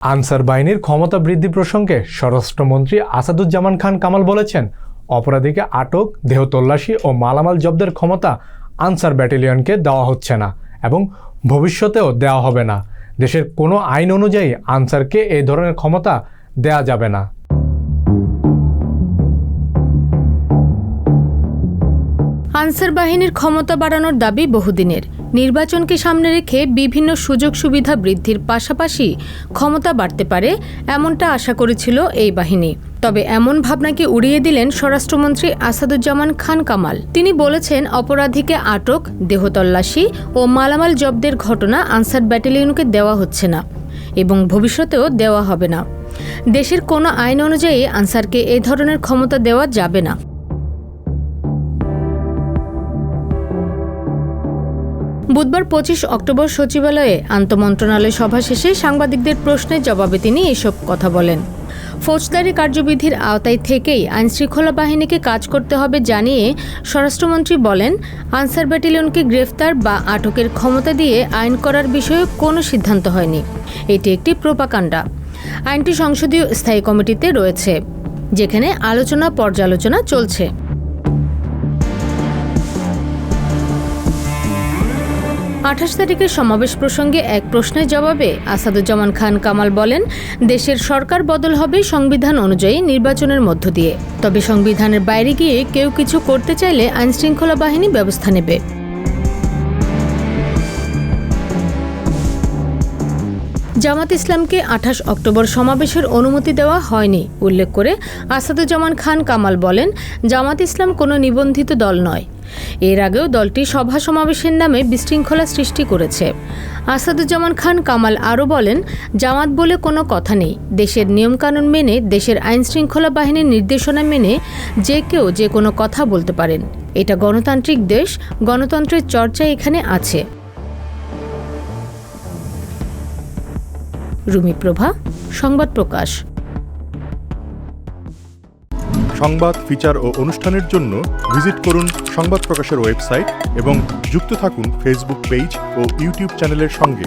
Answer বাহিনীর ক্ষমতা বৃদ্ধি প্রসঙ্গে স্বরাষ্ট্রমন্ত্রী আসাদুজ্জামান খান কামাল বলেছেন, অপরাধীকে আটক, দেহ তল্লাশি ও মালামাল জব্দের ক্ষমতা আনসার ব্যাটালিয়নকে দেওয়া হচ্ছে না এবং ভবিষ্যতেও দেওয়া হবে না। দেশের কোনো আইন অনুযায়ী আনসারকে এই ধরনের ক্ষমতা দেয়া যাবে না। আনসার বাহিনীর ক্ষমতা বাড়ানোর দাবি বহুদিনের। নির্বাচনকে সামনে রেখে বিভিন্ন সুযোগ সুবিধা বৃদ্ধির পাশাপাশি ক্ষমতা বাড়তে পারে, এমনটা আশা করেছিল এই বাহিনী। তবে এমন ভাবনাকে উড়িয়ে দিলেন স্বরাষ্ট্রমন্ত্রী আসাদুজ্জামান খান কামাল। তিনি বলেছেন, অপরাধীকে আটক, দেহ তল্লাশি ও মালামাল জব্দের ঘটনা আনসার ব্যাটালিয়নকে দেওয়া হচ্ছে না এবং ভবিষ্যতেও দেওয়া হবে না। দেশের কোনো আইন অনুযায়ী আনসারকে এই ধরনের ক্ষমতা দেওয়া যাবে না। বুধবার 25 অক্টোবর সচিবালয়ে আন্তঃমন্ত্রণালয় সভা শেষে সাংবাদিকদের প্রশ্নের জবাবে তিনি এসব কথা বলেন। ফৌজদারি কার্যবিধির আওতায় থেকেই আইনশৃঙ্খলা বাহিনীকে কাজ করতে হবে জানিয়ে স্বরাষ্ট্রমন্ত্রী বলেন, আনসার ব্যাটালিয়নকে গ্রেফতার বা আটকের ক্ষমতা দিয়ে আইন করার বিষয়ে কোনো সিদ্ধান্ত হয়নি। এটি একটি প্রোপাগান্ডা। আইনটি সংসদীয় স্থায়ী কমিটিতে রয়েছে, যেখানে আলোচনা পর্যালোচনা চলছে। আঠাশ তারিখের সমাবেশ প্রসঙ্গে এক প্রশ্নের জবাবে আসাদুজ্জামান খান কামাল বলেন, দেশের সরকার বদল হবে সংবিধান অনুযায়ী নির্বাচনের মধ্য দিয়ে। তবে সংবিধানের বাইরে গিয়ে কেউ কিছু করতে চাইলে আইনশৃঙ্খলা বাহিনী ব্যবস্থা নেবে। জামাত ইসলামকে 28 অক্টোবর সমাবেশের অনুমতি দেওয়া হয়নি উল্লেখ করে আসাদুজ্জামান খান কামাল বলেন, জামাত ইসলাম কোনো নিবন্ধিত দল নয়। এর আগেও দলটি সভা সমাবেশের নামে বিশৃঙ্খলা সৃষ্টি করেছে। আসাদুজ্জামান খান কামাল আরও বলেন, জামাত বলে কোনো কথা নেই। দেশের নিয়মকানুন মেনে, দেশের আইনশৃঙ্খলা বাহিনীর নির্দেশনা মেনে যে কেউ যে কোনো কথা বলতে পারেন। এটা গণতান্ত্রিক দেশ, গণতন্ত্রের চর্চা এখানে আছে। রুমি প্রভা, সংবাদ প্রকাশ। সংবাদ, ফিচার ও অনুষ্ঠানের জন্য ভিজিট করুন সংবাদ প্রকাশের ওয়েবসাইট এবং যুক্ত থাকুন ফেসবুক পেজ ও ইউটিউব চ্যানেলের সঙ্গে।